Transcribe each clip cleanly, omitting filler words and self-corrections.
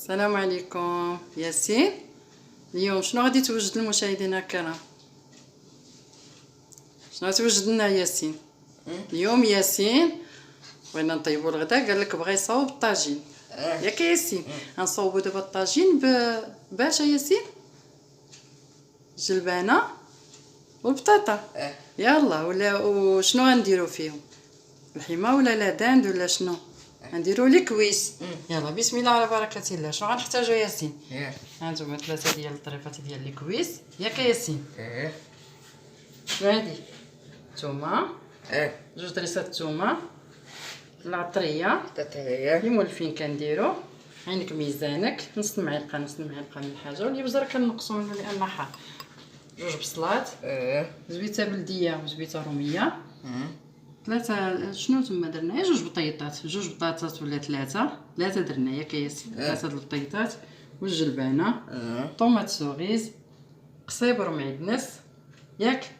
السلام عليكم ياسين. اليوم شنو غادي توجد للمشاهدين الكرام؟ شنو غتوجد لنا ياسين؟ اليوم ياسين بغينا نطيبوا الغداء، قال لك بغى يصاوب الطاجين. ياك ياسين؟ غنصاوبوا دابا الطاجين باش ياسين الجلبانه والبطاطا. يلا وشنو غنديروا فيهم؟ الحمى ولا لا داند ولا شنو؟ غنديروا لي كويس. يلا بسم الله على بركه الله. شنو غنحتاجوا ياسين؟ هانتوما 3 ديال الطريفات ديال لي كويس. ياك ياسين؟ شنو هادي؟ الثومه، 2 دريسات الثومه، العطريه اللي مولفين كنديروا، عينك ميزانك، نص معلقه من حاجه، والابزار كنقصوا منه لان حار، 2 بصلات، زويته بلديه وزويته روميه، 3 شنو تما درنا؟ 2 بطيطات، 2 بطاطات ولا 3 درنا. ياك ياسين؟ 3 د البطيطات والجلبانه، طوماط سوغيز، قصيبر معدنس، ياك؟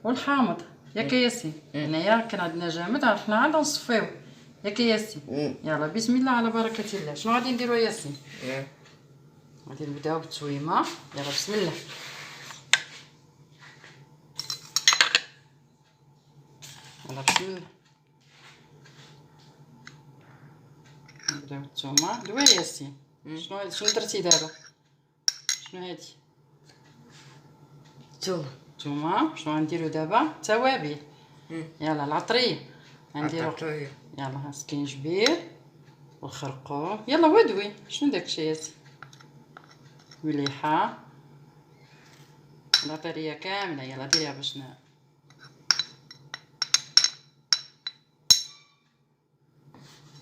والحامض. ياك ياسين؟ هنايا كان عندنا جامد، حنا عاد نصفيو. ياك ياسين؟ يلا بسم الله على بركه الله. شنو غادي نديروا ياسين؟ غادي نبداو بالتويمه. يلا بسم الله. يلا بسم الله نبداو بالثومه. دوي ياسين. شنو درتي دابا؟ شنو هادي؟ الثومه. شنو غنديروا دابا؟ التوابل. يلا العطريه غنديروا. يلا سكينجبير والخرقوم. يلا ودوي. شنو داكشي ياسين؟ مليحه. العطريه كامله. يلا ديريها باش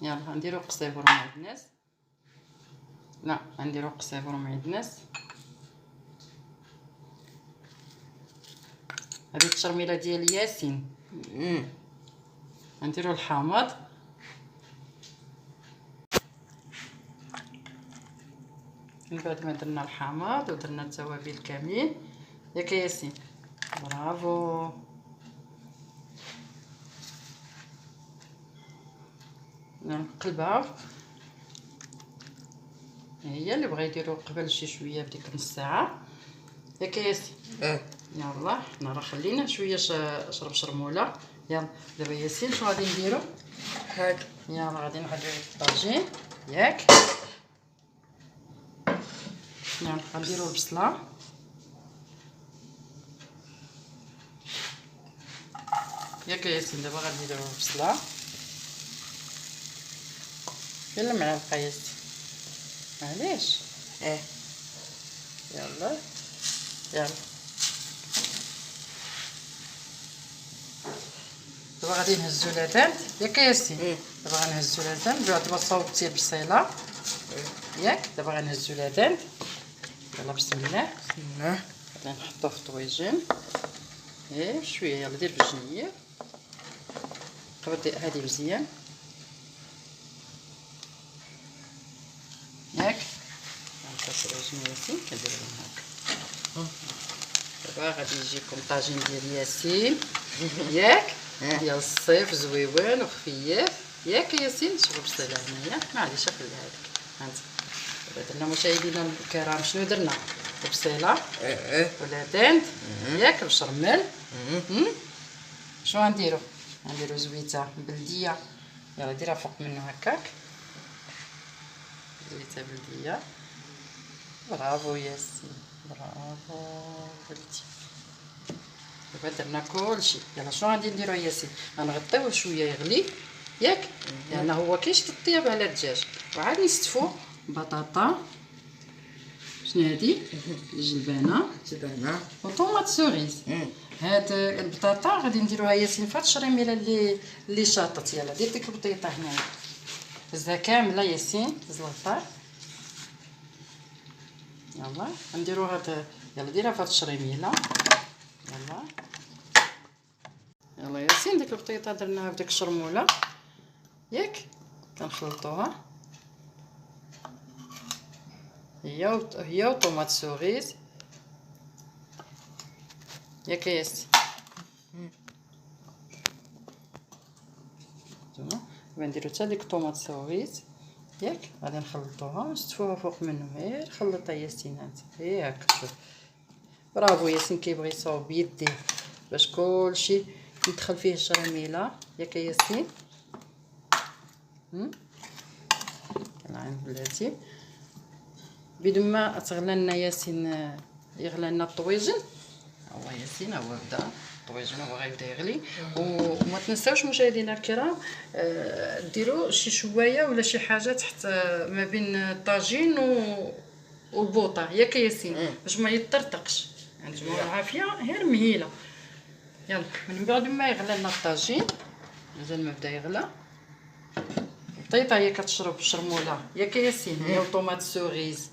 يلا غنديروا قصيبر معدنس. لا غنديروا قصيبر معدنس. هذه التشرميله ديال ياسين. غنديروا الحامض. من بعد ما درنا الحامض ودرنا التوابل كاملين. ياك ياسين؟ برافو. نقلبها. هي اللي بغا يديروا قبل شي شويه بديك نص ساعه. ياك ياسين؟ يلا حنا راه خلينا شويه شرب شرموله. يلا دابا ياسين شنو غادي نديروا؟ يلا غادي نحضروا الطاجين. ياك؟ يلا غنديروا البصله. ياك ياسين؟ دابا غنديروا البصله. فين المعلقه ياسين؟ معليش. يلا دابا غادي نهزو لادانت. ياك ياسين؟ دابا غنهزو لادانت. دابا صاوبتي البصيله. ياك؟ دابا غنهزو لادانت. يلا بسم الله. غادي نحطوه في الطويجين. شويه. يلا دير بجنيه. قبض هادي مزيان. ياك؟ غنكسرو جنيه ياسين. كندير لهم هكا. دابا غادي يجيكم طاجين ديال ياسين. ياك؟ ديال الصيف زويون وخفيف. ياك ياسين؟ شوفوا البصيله هنايا. معليش خليها لك. هانت دابا درنا مشاهدينا الكرام شنو درنا؟ البصيله ولا دانت. ياك؟ الشرمل. شنو غنديروا؟ غنديروا زويته بلديه. يلا ديرها فوق منه هكاك. زويته بلديه. برافو ياسين. برافو بلدي. دابا درنا كلشي. يلا شنو غادي نديرو ياسين؟ غنغطيوه شويه يغلي. ياك؟ لان هو كيشد الطياب على الدجاج. وعاد نستفو بطاطا. شنو هادي؟ الجلبانه وطوماط سوغيز. هاد البطاطا غادي نديروها ياسين في هاد الشريميله اللي شاطت. يلا دير ديك البطيطه هنايا. هزها كامله ياسين. هز الغطاء. يلا نديرو هاد. يلا ديرها في هاد الشريميله. يلا ياسين ديك البطيطه درناها في ديك الشرموله. ياك؟ كنخلطوها هي وطوماط سوغيز. ياك ياسين؟ دابا نديرو حتى ديك الطوماط سوغيز. ياك غادي نخلطوها ونستفوها فوق منه. غير خلطها ياسين انت ياك. شوف برافو ياسين كيبغي يصاوب بيديه باش كلشي يدخل فيه الشرميله ياك ياسين. العين بلاتي بدون ما تغلى لنا ياسين يغلى لنا الطويجن. هو ياسين هو بدا الطويجن هو غيبدا يغلي. وما تنساوش مشاهدينا الكرام ديروا شي شوايه ولا شي حاجه تحت ما بين الطاجين والبوطه ياك ياسين باش ما يطرطقش. عندكم العافيه غير مهيله. يلا من بعد ما يغلى لنا الطاجين مازال ما بدا يغلى. البطيطه هي كتشرب شرموله ياك ياسين هي وطوماط سوريز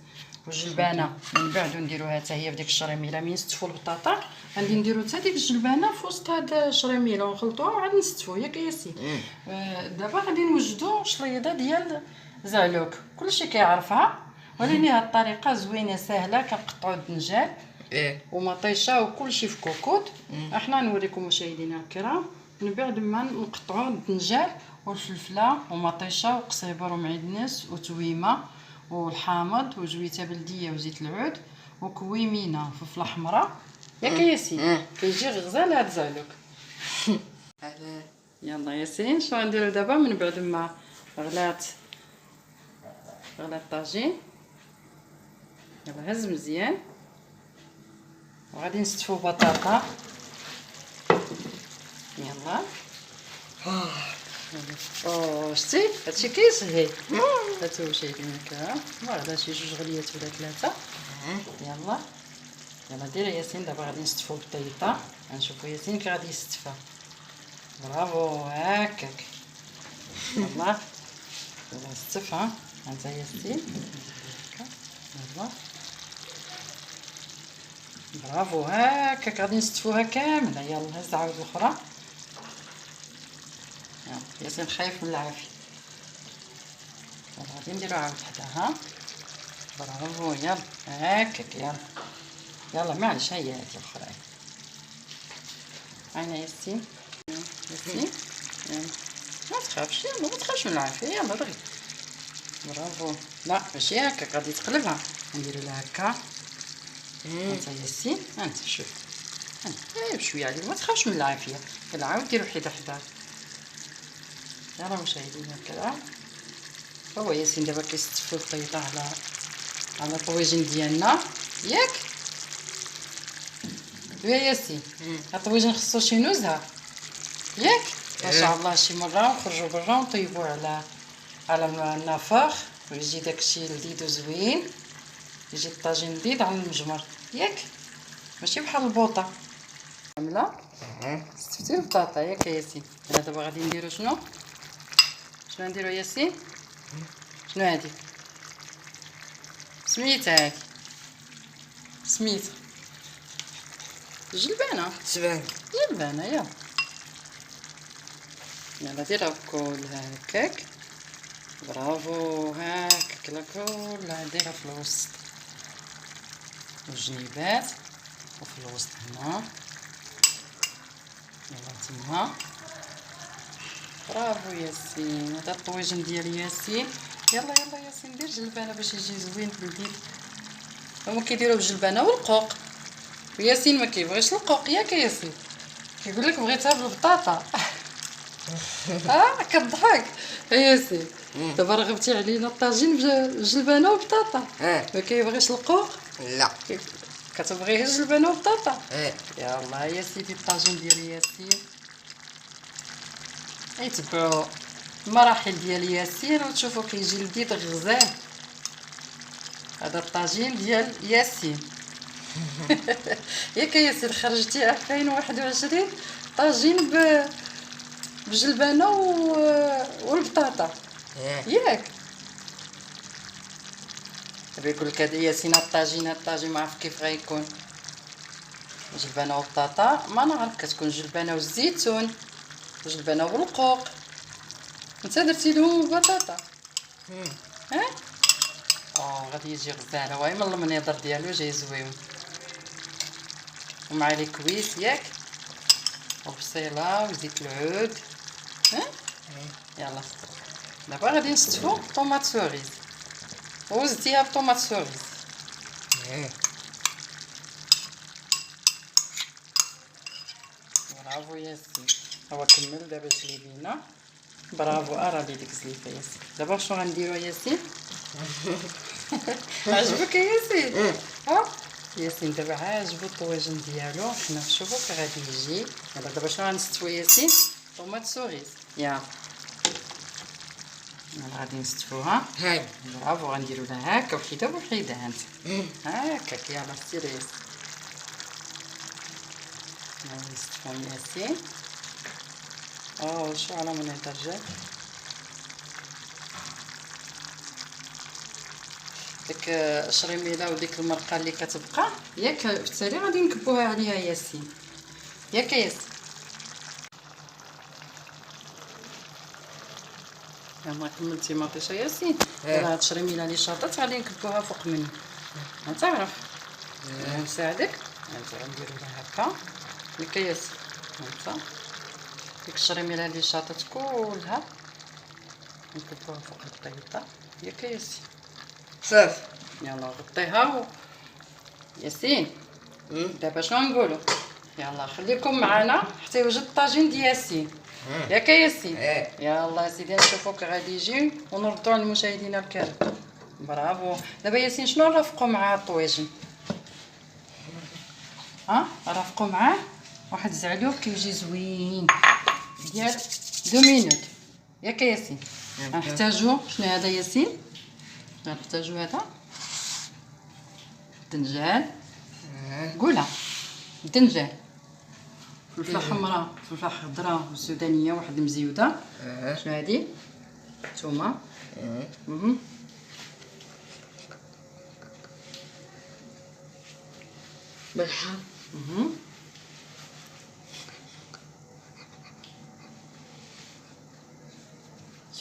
والجلبانه. من بعد نديروها حتى هي بديك الشريميله. من نستفوا البطاطا غادي نديرو حتى ديك الجلبانه في وسط هاد الشريميله ونخلطوها وعاد نستفوا ياك ياسين. دابا غادي نوجدو شليضه ديال زعلوك كلشي كيعرفها ولكن هاد الطريقه زوينه سهله. كنقطعوا الدنجال ومطيشه وكلشي في كوكوط. احنا نوريكم مشاهدينا الكرام من بعد ما نقطعوا الدنجال والفلفله ومطيشه وقصيبر ومعدنس وتويمه والحامض وزويته بلديه وزيت العود وكويمينه وفلفله حمراء ياك ياسين. كيجي غزال هاد زعلوك. يلا ياسين شنو غنديرو دابا من بعد ما غلى الطاجين. يلا هز مزيان وغادي نستفو بطاطا. يلا شتي هادشي كيسهل. هاتو مشاهدينا الكرام هذا شي 2 غليات ولا 3. يلا دير ياسين. دابا غادي نستفو البطيطه. غنشوفو ياسين كي غادي يستفى. برافو هكاك. يلا نستفى انت ياسين. يلا برافو هكاك غادي نستفوها كامله. يلا هز عاود الاخرى. ياسين خايف من العافيه. غادي نديرو عاود حداها. برافو يلا هكاك. يلا معليش هي هادي الاخرى. عينا ياسين ما تخافش. يلا ما تخافش من العافيه. يلا دغيا برافو. لا ماشي هكاك غادي تقلبها. نديرو لها هكا. انت ياسين انت شوف بشويه عليك ما تخافش من العافيه. يلا عاود ديرو حدا. يلا مشاهدينا الكرام هو ياسين دابا كيستفو البيضه على الطويجن ديالنا ياك يا ياسين. الطويجن خصو شي نزهه ياك ما شاء الله. شي مره ونخرجوا برا ونطيبوه على النافخ ويجي داكشي لذيذ وزوين. يجي الطاجين لذيذ على المجمر ياك ماشي بحال البوطه كامله. استفتي البطاطا ياك ياسين. دابا غادي نديرو شنو نديرو ياسين. شنو هادي سميتها هادي سميتها جلبانه. جلبانه. يلا ديرها كلها هكاك. برافو هكاك كلها ديرها في الوسط والجنيبات وفي الوسط هنا. يلا تما برافو ياسين. هذا الطويجن ديال ياسين. يلا ياسين دير جلبانه باش يجي زوين لذيذ. هما كيديروا بالجلبانه والقوق وياسين ما كيبغيش القوق ياك ياسين. كيقول لك بغيتها بالبطاطا. كضحك ياسين. دابا رغبتي علينا الطاجين بالجلبانه وبطاطا ما كيبغيش القوق. لا كتبغي غير الجلبانه وبطاطا. يلا يا سيدي الطاجين ديال ياسين. تبعوا المراحل ديال ياسين وتشوفوا كيجي لذيذ غزال. هذا الطاجين ديال ياسين. ياك ياسين خرجتي 2021 طاجين بالجلبانه والبطاطا ياك. دابا يقول لك هذا ياسين الطاجين ما عرف كيف غيكون. جلبانه وبطاطا ما نعرف. كتكون جلبانه والزيتون وجلبانه والقوق. انت درتي لهم بطاطا غادي يجي غزال. هو من المنيضر ديالو جاي زويون ومع لي كويس ياك وبصيله وزيت العود. يلا دابا غادي نستفو طوماط سوريز وزدتيها بطوماط سوريز. برافو ياسين. هو كمل دابا جليبينا. برافو ارابي ديك الزليفه ياسين. دابا شنو غنديرو ياسين؟ عجبك ياسين؟ ها ياسين دابا عاجبو الطواجن ديالو. حنا نشوفو كي غادي يجي. دابا شنو غنستفو ياسين؟ طوماط سوريز. يلا غادي نستفوها. هاي برافو. غنديرو لها هكا وحيده بوحيده. هانت هكاك. يلا سير ياسين. نستفو ياسين. شو على من الدرجات ديك الشريميله وديك المرقه اللي كتبقى ياك في التالي غادي نكبوها عليها ياسين. ياك ياسين. يلا كملتي مطيشه ياسين. هاد الشريميله اللي شاطت غادي نكبوها فوق منه. تعرف نساعدك. غنديرو لها هكا ياك ياسين. ديك الشريميله اللي شاطت كلها نكبوها فوق البيضه. ياك ياسين. صافي. يلا غطيها ياسين. دابا شنو نقولوا؟ يلا خليكم معنا حتى يوجد الطاجين ديال ياسين. ياك ياسين. يلا سيدي نشوفوا كي غادي يجي ونردوا على المشاهدين الكرام. برافو. دابا ياسين شنو نرافقوا مع الطواجن؟ رافقوا معاه واحد الزعلوب كيجي زوين ديال 2 مينوت. ياك ياسين. غنحتاجو شنو هذا ياسين؟ غنحتاجو هذا الدنجال. قولها الدنجال. فلفله حمراء فلفله خضراء والسودانيه واحد مزيوده. شنو هادي؟ ثومه. ملحه.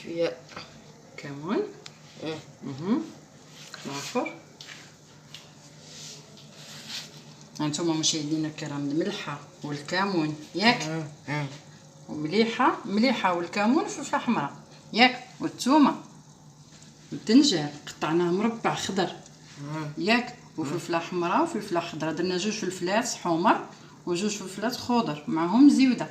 شويه كمون. كنافر. هانتوما مشاهدينا الكرام الملحه والكمون ياك. مليحه والكمون والفلفله حمراء ياك والثومه والدنجال قطعناه مربع خضر ياك وفلفله حمراء وفلفله خضراء. درنا 2 فلفلات حمر و2 فلفلات خضر معهم زيوده.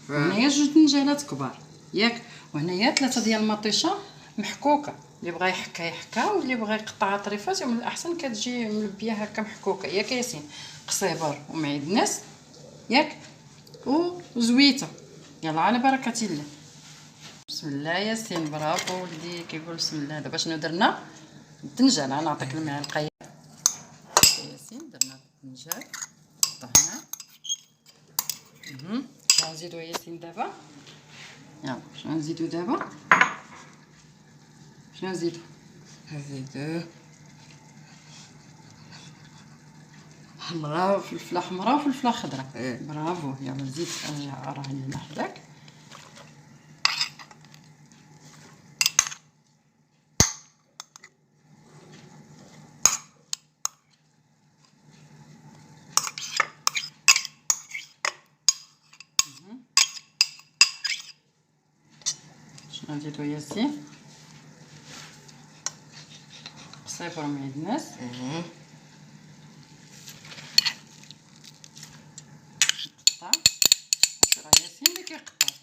وهنايا 2 دنجالات كبار ياك. وهنايا 3 ديال المطيشه محكوكه. اللي بغى يحكا يحكا واللي بغى يقطعها طريفات من الاحسن كتجي ملبيه هكا محكوكه. ياك ياسين. قصيبر ومعدنس ياك وزويته. يلا على بركه الله. بسم الله ياسين. برافو ولدي كيقول بسم الله. دابا شنو درنا؟ الدنجال. نعطيك المعلقه ياسين. درنا الدنجال قطعناه. شنو نزيدو ياسين دابا؟ يلا شنو نزيدو دابا؟ شنو نزيدو؟ نزيدو حمراء وفلفله حمراء وفلفله خضراء. برافو. يلا زيد راه هنا حداك. شنو نزيدو ياسين؟ قصيبر معدنس. راه ياسين اللي كيقطع.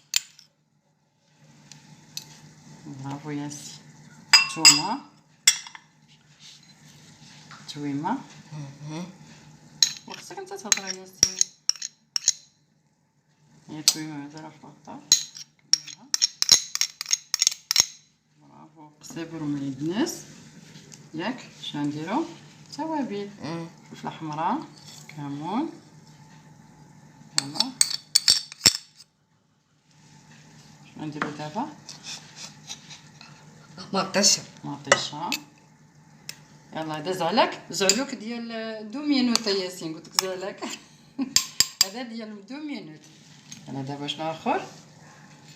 برافو ياسين. تويمه. وخصك انت تهضر ياسين. هي تويمه مازال في الغطاء. برافو. قصيبر ومعدنس ياك. شنو نديرو؟ توابل. فلفله حمراء كمون. يلا شنو نديرو دابا؟ مطيشه. يلا هذا زعلوك ديال 2 مينوت ياسين. قلت لك زعلك. هذا ديال 2 مينوت. انا دابا شنو اخر؟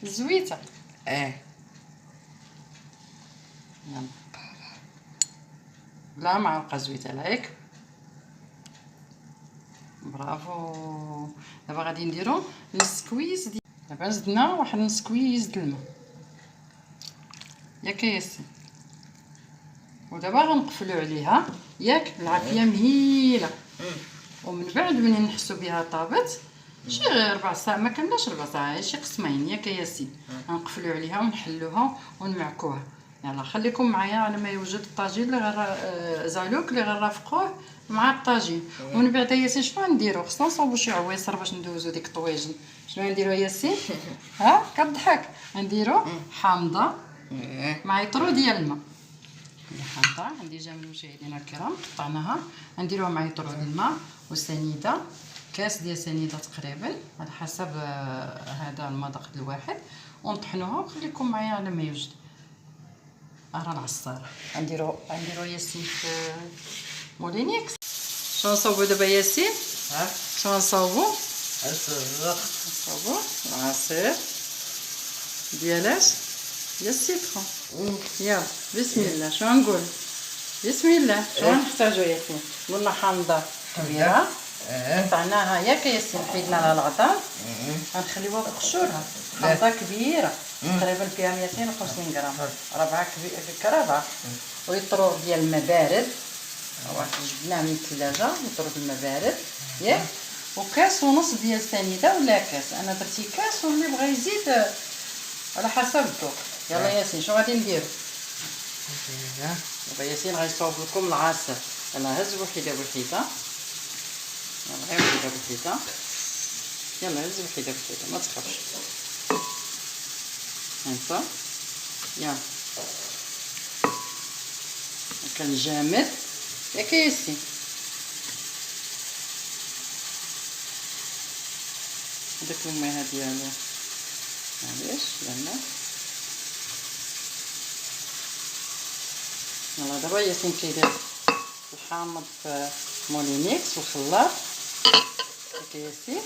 الزويته. يلا لا معلقه زويته لايك. برافو. دابا غادي نديرو السكويز دابا زدنا واحد السكويز د الماء. ياك ياسين. ودابا غنقفلوا عليها ياك العافيه مهيله. ومن بعد منين نحسوا بها طابت شي 4 ساعات، ما كملاش 4 ساعات، شي قسمين ياك ياسين. غنقفلوا عليها ونحلوها ونمعكوها. يلا خليكم معايا على ما يوجد الطاجين اللي زالوك اللي غنرافقوه مع الطاجين. ومن بعد ياسين شنو غنديروا؟ خصنا نصاوبوا شي عويصر باش ندوزو ديك الطواجن. شنو غنديروا ياسين؟ ها كضحك. غنديروا حامضه مع يطرو ديال الماء. حامضه عندي جا من المشاهدين الكرام قطعناها، غنديروها مع يطرو ديال الماء وسنيده، كاس ديال سنيده تقريبا على حسب هذا المذاق الواحد، ونطحنوها. وخليكم معايا على ما يوجد. راه العصاره غنديرو ياسين في مولينيكس. شنو نصاوبو دابا ياسين؟ شنو نصاوبو؟ نصاوبو العصير ديال السيترون. يلا بسم الله. شنو نقول؟ بسم الله. شنو نحتاجو ياسين؟ قلنا حامضه كبيره قطعناها ياك ياسين، حيدنا لها الغطاء. غنخليوها تقشرها. حامضه كبيره تقريبا فيها 250 غرام، ربعه كرابعه. ويطرو ديال الماء بارد، واحد جبناه من الثلاجه. يطرو الماء بارد ياك. وكاس ونص ديال السنيده ولا كاس. انا درتي كاس، واللي بغى يزيد على حسب الذوق. يلا ياسين شنو غادي نديرو؟ دابا ياسين غيصاوب لكم العصير. يلا هز وحده بوحده. يلا غير وحده بوحده. يلا هز وحده بوحده ما تخافش. هانتا يلا كان جامد ياك ياسين. هذاك الماء ديالو معليش يلا. يلا دابا ياسين كيدير الحامض في مولينيكس والخلاط ياك ياسين.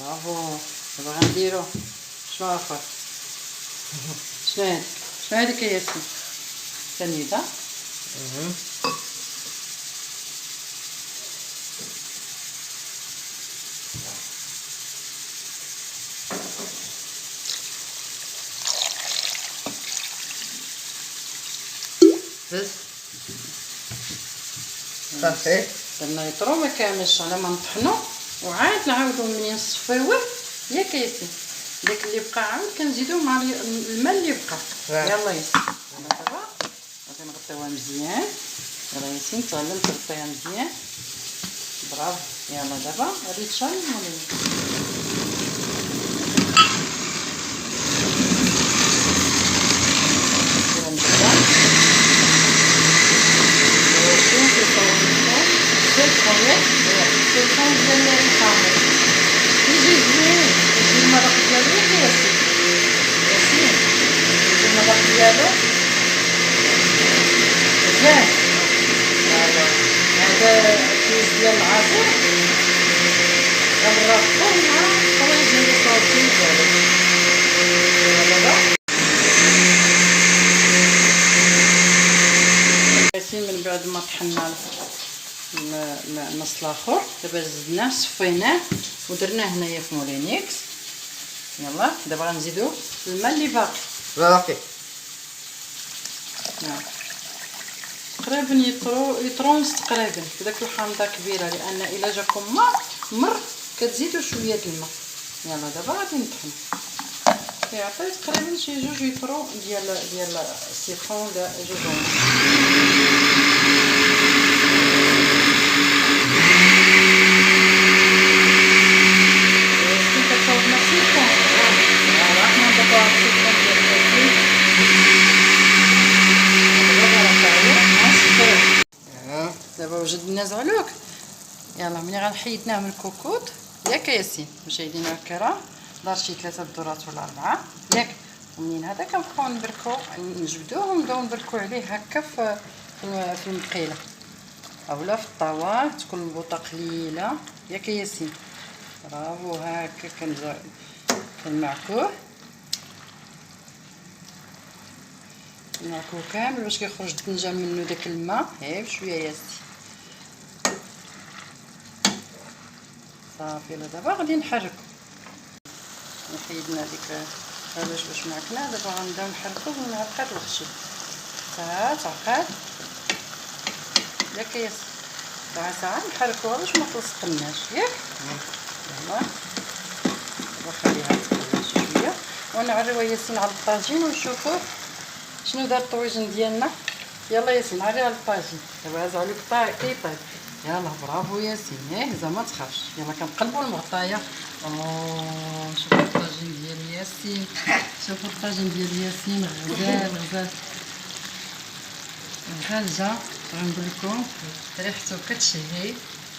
برافو. دابا غنديرو شنو اخر؟ شنو هاديك ياسين؟ سنيده. بس صافي درنا يطرو ما كاملش على ما نطحنو، وعاد نعاودو منين نصفيوه ياك ياسين. داك اللي بقى عاود كنزيدوه مع الماء اللي بقى. يلا ياسين دابا غادي نغطيوها مزيان. يلا ياسين تعلم تغطيها مزيان. برافو. يلا دابا غادي تشال المولين. السلطان ديال الحامض يجي زوين، يجي المذاق ديالو ياك ياسين. ياسين يجي المذاق ديالو مزيان. هذا كيس ديال العصير غنرافقوه مع الطواجن اللي صاوبتين ديالو. دابا ياسين من بعد ما طحنا النص الاخر دابا زدناه صفيناه ودرناه هنايا في مولينيكس. يلا دابا غنزيدو الماء اللي باقي. تقريبا يطرو نص تقريبا بداك الحامضه كبيره، لان الا جاكم مر كتزيدوا شويه د الماء. يلا دابا غادي نطحن. كيعطي تقريبا شي 2 يطرو ديال السيترون ولا 2 ونص. دابا وجدنا زعلوك. يلا ملي غنحيدناه من الكوكوط ياك ياسين مشاهدينا الكرام، دار شي 3 دورات ولا 4 ياك. ومنين هذا كنبقاو نبركو نجبدوه ونبداو نبركو عليه هكا في المقيله اولا في الطاوه. تكون البوطه قليله ياك ياسين. برافو. هكا كنمعكوه كامل باش كيخرج تنجم منه داك الماء. بشويه ياسين صافي. دابا غادي نحركو. حيدنا ديك علاش باش معكنا. دابا غنبداو نحركو بالمعلقه الخشب تعقد ياك ياسين. ساعه نحركوها باش ما تلصقناش ياك. يلا وخليها تقلى شويه ونعريوها ياسين على الطاجين ونشوفوا شنو دار الطويجن ديالنا. يلا ياسين عري على الطاجين. دابا هز عليك كيطيب. يلا برافو ياسين. زعما ما تخافش. يلا كنقلبوا المغطايه. شوفوا الطاجين ديال ياسين. شوفوا الطاجين ديال ياسين غزال جا. غنقول لكم ريحته كتشهي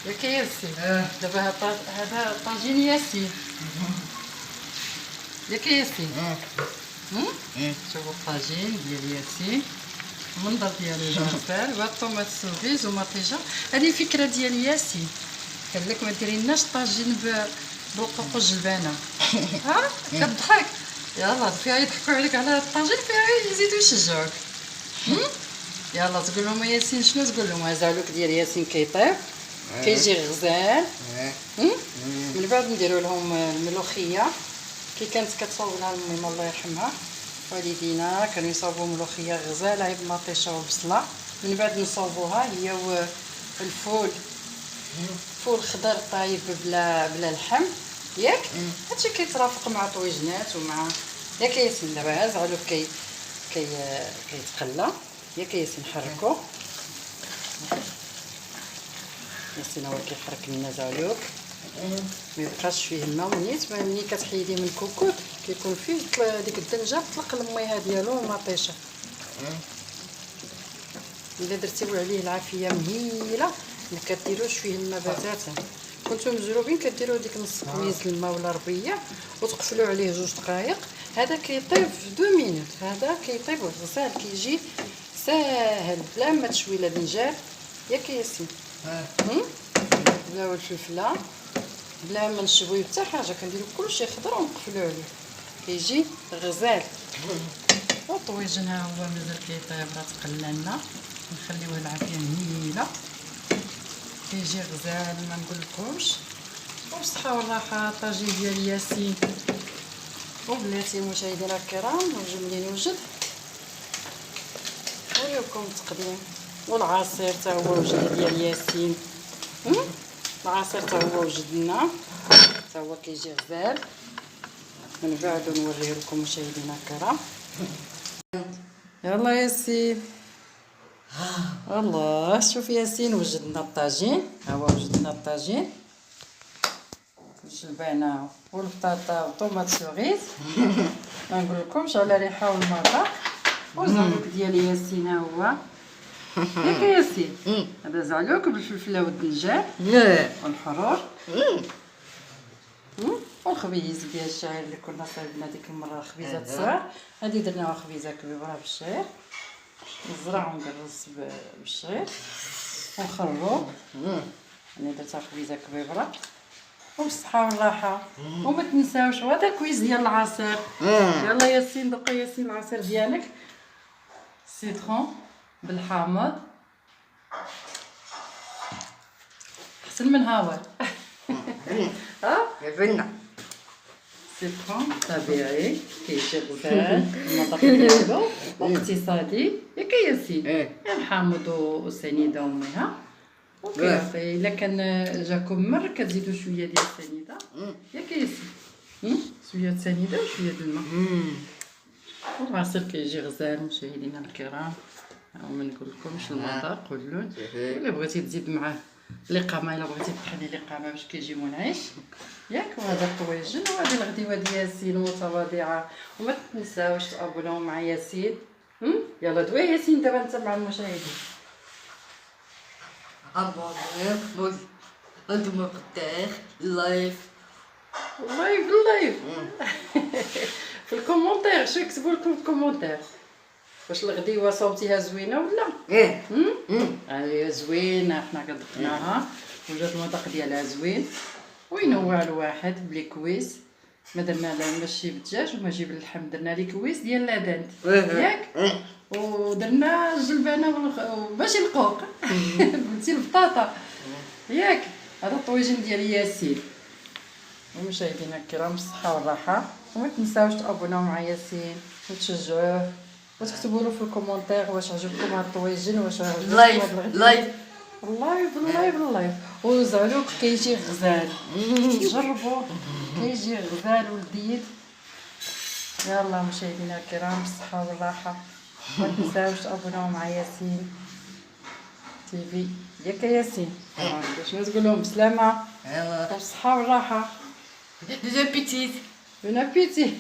ياك ياسين. دابا هذا طاجين ياسين ياك ياسين. شوفوا الطاجين ديال ياسين. المنظر ديالو جميل. والطوماط سوفيز ومطيجه. هذه فكره ديال ياسين. قال لك ما ديريناش طاجين بالقوق والجبانه. ها كتضحك. يلا فيها يضحكوا عليك على الطاجين فيها يزيدوا يشجعوك. يلا تقول لهم ياسين شنو تقول لهم. هزالوك ديال ياسين كيطيب كيجي غزال. من بعد نديروا لهم الملوخيه كي كانت كتصاوب لها امي الله يرحمها. والدينا كانوا يصاوبوا ملوخيه غزاله عيب مطيشه وبصله. من بعد نصاوبوها هي والفول. فول خضر طايب بلا لحم ياك. هادشي كيترافق مع طويجنات ومع ياك ياسين. دابا هاز علوك كيتقلى ياك ياسين. حركو ياسين هو كيحرك لنا زعلوك ما يبقاش فيه الماء. ملي كتحيديه من الكوكوط كيكون فيه ديك الدنجه طلق المياه ديالو ومطيشه. الا درتيو عليه العافيه مهيله ما كديروش فيه الماء بتاتا. كنتو مزروبين كديروا ديك نص كميز الماء ولا ربيه وتقفلوا عليه 2 دقائق. هذا كيطيب في 2 مينوت. هذا كيطيب غزال كيجي ساهل بلا ما تشوي لا دنجال ياك ياسين. بلا الفلفله بلا ما نشويو حتى حاجه. كنديرو كلشي خضر ونقفلو عليه كيجي غزال. والطويجن ها هو مازال كيطيب. راه تقلى لنا نخليوه العافيه مهيله كيجي غزال ما نقولكمش. وبصحه والراحه طاجين ديال ياسين. وبلاتي مشاهدينا الكرام وجملين وجد وريوكم التقديم. والعصير تا هو وجد ديال ياسين. العصير تا هو وجد لنا تا هو كيجي غزال. من بعد نوريه لكم مشاهدينا الكرام. يلا ياسين. الله شوف ياسين وجدنا الطاجين. ها هو وجدنا الطاجين الجبانه والبطاطا وطوماط سوغيز. ما نقول لكمش على ريحه والمذاق. وزعلوك ديال ياسين ها هو ياك ياسين. هذا زعلوك بالفلفله والدنجال والحرور والخبيز ديال الشعير اللي كنا صايبنا ديك المره. خبيزات صغار. هذه درناها خبيزه كبيره بالشعير. نزرع ونقرص بالشعير ونخرو. انا درتها خبيزه كبيره وبالصحه والراحه. وما تنساوش هذا كويس ديال العصير. يلا ياسين دقي ياسين العصير ديالك. سيترون بالحامض احسن من هاور. فينا سيترون طبيعي كيجي غزال. المذاق ديالو واقتصادي ياك ياسين. الحامض وسنيده وميها وكيعطي. الا كان جاكم مر كتزيدوا شويه ديال السنيده ياك ياسين. شويه سنيده وشويه د الماء. والعصير كيجي غزال مشاهدينا الكرام. وما نقولكمش المذاق واللون. الا بغيتي تزيد معاه الاقامه الا بغيتي تحلي الاقامه باش كيجي منعش ياك. وهذا الطويجن وهذه الغديوه ديال ياسين متواضعه. وما تنساوش تابوناو مع ياسين. يلا دوي ياسين دابا انت مع المشاهدين. انتم قداش اللايف اللايف في الكومونتير شو يكتبوا لكم في الكومونتير واش الغديوه صوتيها زوينه ولا. هي زوينه حنا كدقناها وجات المذاق ديالها زوين وينوع الواحد بلي كويس. ما درنا لها ماشي بالدجاج وماشي باللحم. درنا لي كويس ديال لادانت ياك. ودرنا الجلبانه ماشي القوق. قلتي البطاطا ياك. هذا الطويجن ديال ياسين. ومشاهدينا الكرام بالصحه والراحه. وما تنساوش تابوناو مع ياسين وتشجعوه وتكتبوا له في الكومونتير واش عجبكم هاد الطويجين واش عجبكم لايف هاد الغدا. لايف والله وزعلوك كيجي غزال جربوه كيجي غزال ولذيذ. يلا مشاهدينا الكرام بالصحة والراحة ما تنساوش تابوناو مع ياسين تيفي. ياك ياسين شنو تقول لهم؟ بسلامة يلا والصحة والراحة. دي بيتيت بون ابيتي.